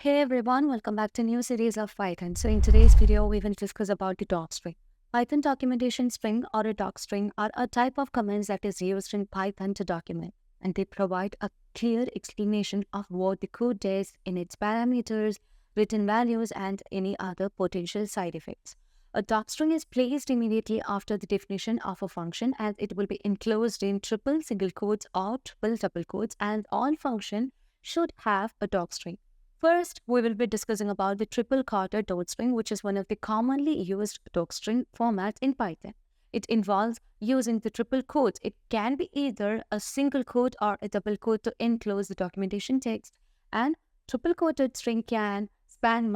Hey everyone, welcome back to a new series of Python. So in today's video, we will discuss about the docstring. Python documentation string or a docstring are a type of commands that is used in Python to document, and they provide a clear explanation of what the code does in its parameters, written values, and any other potential side effects. A docstring is placed immediately after the definition of a function, and it will be enclosed in triple single quotes or triple double quotes, and all function should have a docstring. First, we will be discussing about the triple-quoted docstring, which is one of the commonly used docstring formats in Python. It involves using the triple quotes. It can be either a single quote or a double quote to enclose the documentation text. And triple-quoted string can span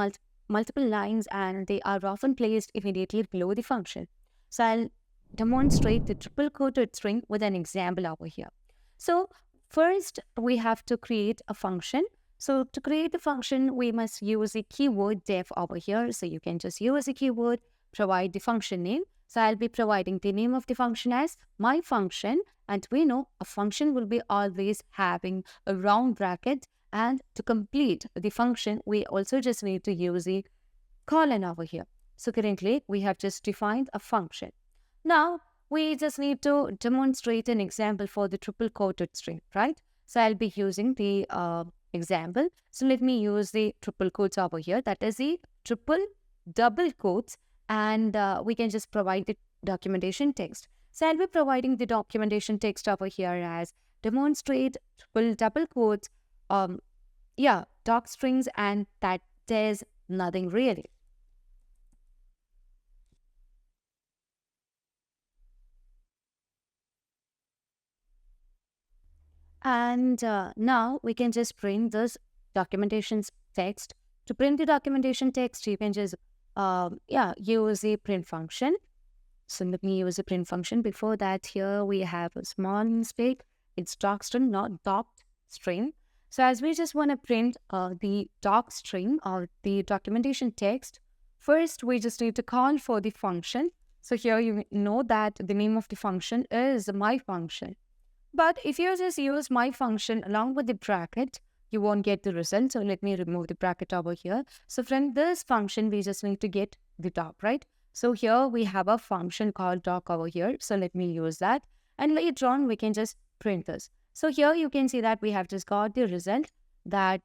multiple lines, and they are often placed immediately below the function. So I'll demonstrate the triple-quoted string with an example over here. So first, we have to create a function. So to create the function, we must use the keyword def over here. So you can just use the keyword, provide the function name. So I'll be providing the name of the function as my function. And we know a function will be always having a round bracket. And to complete the function, we also just need to use the colon over here. So currently, we have just defined a function. Now, we just need to demonstrate an example for the triple quoted string, right? So I'll be using the example. So let me use the triple quotes over here. That is the triple double quotes, and we can just provide the documentation text. So I'll be providing the documentation text over here as demonstrate triple double quotes. Docstrings, and that there's nothing really. And now we can just print this documentation text. To print the documentation text, you can just use a print function. So let me use a print function. Before that, here we have a small mistake. It's docstring, not docstring. So as we just want to print the docstring or the documentation text, first we just need to call for the function. So here you know that the name of the function is my function. But if you just use my function along with the bracket, you won't get the result. So let me remove the bracket over here. So from this function, we just need to get the doc, right? So here we have a function called doc over here. So let me use that. And later on, we can just print this. So here you can see that we have just got the result that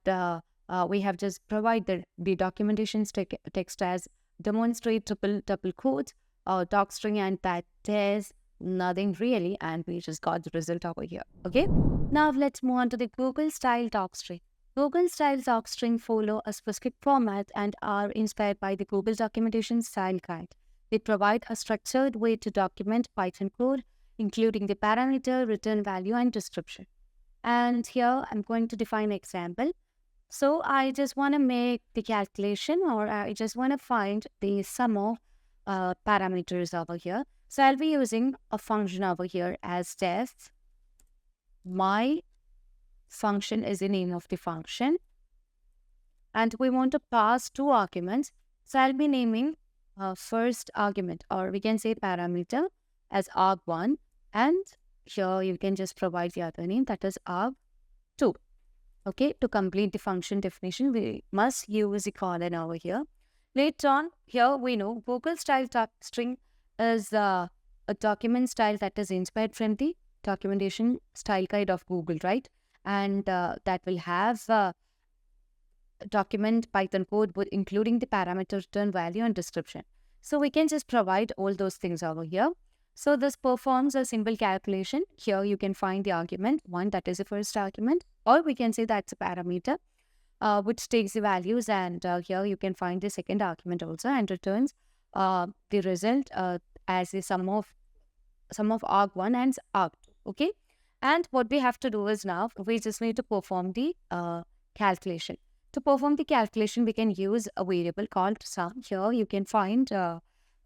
we have just provided the documentation text as demonstrate triple double quotes or docstring, and that is nothing really, and we just got the result over here. Okay, now let's move on to the Google style docstring. Google style docstring follow a specific format and are inspired by the Google documentation style guide. They provide a structured way to document Python code, including the parameter, return value, and description. And here I'm going to define an example. So I just want to make the calculation, or I just want to find the sum of parameters over here. So I'll be using a function over here as def. My function is the name of the function. And we want to pass two arguments. So I'll be naming first argument, or we can say parameter, as arg1. And here you can just provide the other name, that is arg2. Okay, to complete the function definition, we must use the colon over here. Later on, here we know Google style docstring is a document style that is inspired from the documentation style guide of Google, right? And that will have document Python code, including the parameter, return value, and description. So we can just provide all those things over here. So this performs a simple calculation. Here you can find the argument 1, that is the first argument, or we can say that's a parameter, which takes the values, and here you can find the second argument also, and returns the result as the sum of arg1 and arg2. Okay, and what we have to do is now we just need to perform the calculation. To perform the calculation, we can use a variable called sum. Here you can find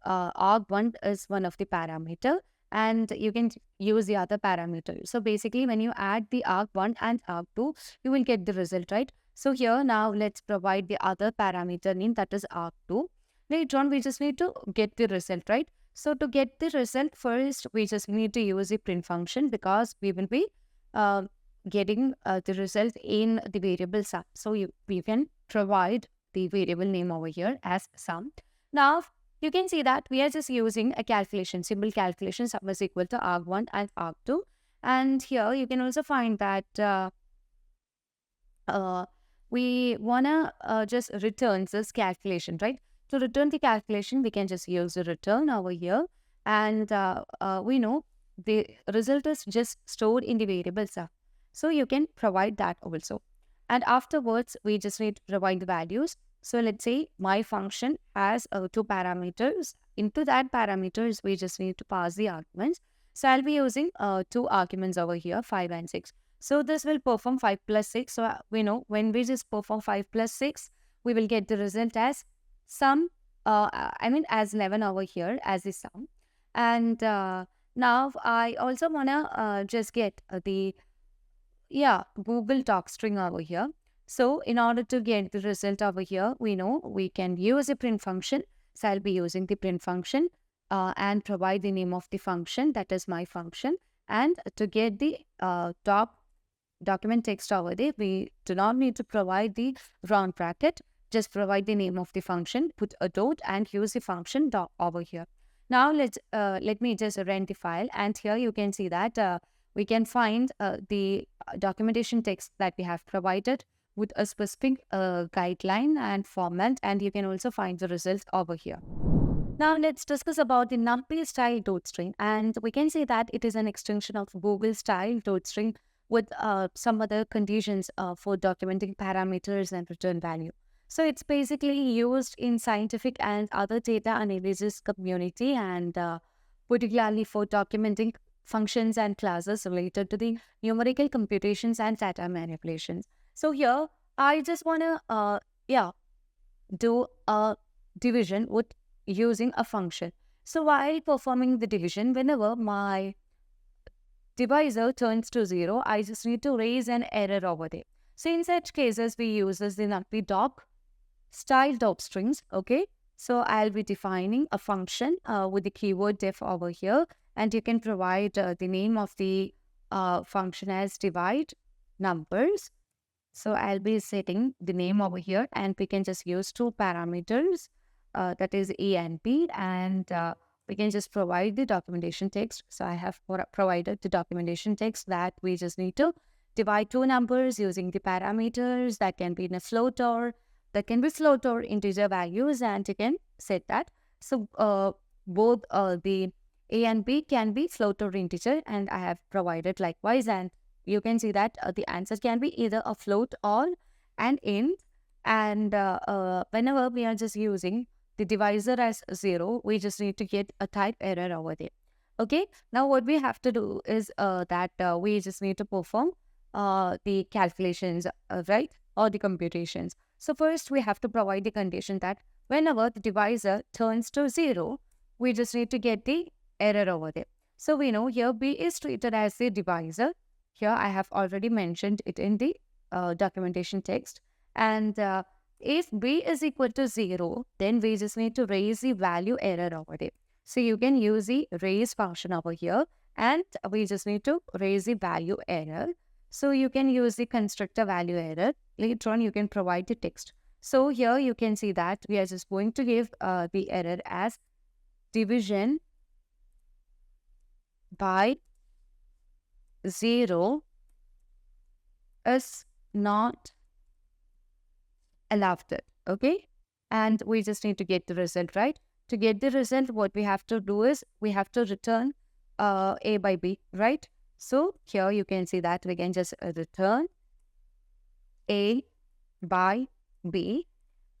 arg1 is one of the parameter, and you can use the other parameter. So basically, when you add the arg1 and arg2, you will get the result, right? So here now let's provide the other parameter name, that is arg2. Later on, we just need to get the result, right? So to get the result, first we just need to use the print function, because we will be getting the result in the variable sum. So you can provide the variable name over here as sum. Now, you can see that we are just using a calculation, simple calculation, sum is equal to arg1 and arg2. And here you can also find that we want to just return this calculation, right? To return the calculation, we can just use the return over here. And we know the result is just stored in the variable sum. So you can provide that also. And afterwards, we just need to provide the values. So let's say my function has 2 parameters. Into that parameters, we just need to pass the arguments. So I'll be using 2 arguments over here, 5 and 6. So this will perform 5 plus 6. So we know when we just perform 5 plus 6, we will get the result as sum, as 11 over here as the sum. And now I also want to just get the Google Docstring over here. So in order to get the result over here, we know we can use a print function. So I'll be using the print function and provide the name of the function, that is my function. And to get the document text over there, we do not need to provide the round bracket. Just provide the name of the function, put a dot, and use the function over here. Now let me just run the file, and here you can see that we can find the documentation text that we have provided with a specific guideline and format, and you can also find the results over here. Now let's discuss about the Numpy style Docstring, and we can say that it is an extension of Google style Docstring with some other conditions for documenting parameters and return value. So it's basically used in scientific and other data analysis community, and particularly for documenting functions and classes related to the numerical computations and data manipulations. So here, I just want to do a division with using a function. So while performing the division, whenever my divisor turns to 0, I just need to raise an error over there. So in such cases, we use the Numpydoc style Docstrings, okay? So I'll be defining a function with the keyword def over here, and you can provide the name of the function as divide numbers. So I'll be setting the name over here, and we can just use 2 parameters, that is A and B, and we can just provide the documentation text. So I have provided the documentation text that we just need to divide 2 numbers using the parameters that can be in a float or integer values, and you can set that. So both the A and B can be float or integer, and I have provided likewise, and you can see that the answer can be either a float or an int. And whenever we are just using the divisor as 0, we just need to get a type error over there. Okay, now what we have to do is that we just need to perform the calculations, right, or the computations. So first we have to provide the condition that whenever the divisor turns to 0, we just need to get the error over there. So we know here B is treated as the divisor. Here I have already mentioned it in the documentation text. And if B is equal to 0, then we just need to raise the value error over there. So you can use the raise function over here, and we just need to raise the value error. So you can use the constructor value error. Later on, you can provide the text. So here you can see that we are just going to give the error as division by 0 is not allowed, okay? And we just need to get the result, right? To get the result, what we have to do is we have to return A by B, right? So here you can see that we can just return A by B.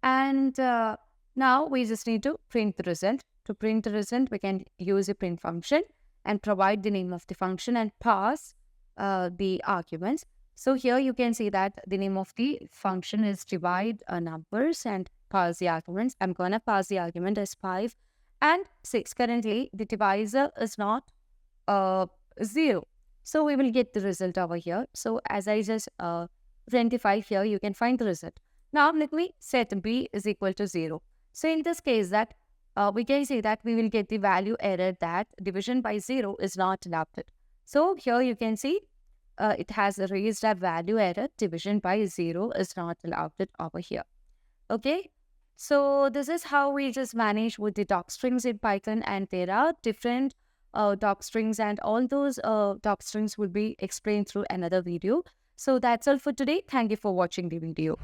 And now we just need to print the result. To print the result, we can use a print function and provide the name of the function and pass the arguments. So here you can see that the name of the function is divide numbers and pass the arguments. I'm going to pass the argument as 5 and 6. Currently, the divisor is not 0. So we will get the result over here. So as I just print the 5 here, you can find the result. Now let me set B is equal to 0. So in this case that we can say that we will get the value error that division by 0 is not allowed. So here you can see it has raised a value error, division by 0 is not allowed over here. Okay. So this is how we just manage with the docstrings in Python, and there are different docstrings, and all those docstrings will be explained through another video. So that's all for today. Thank you for watching the video.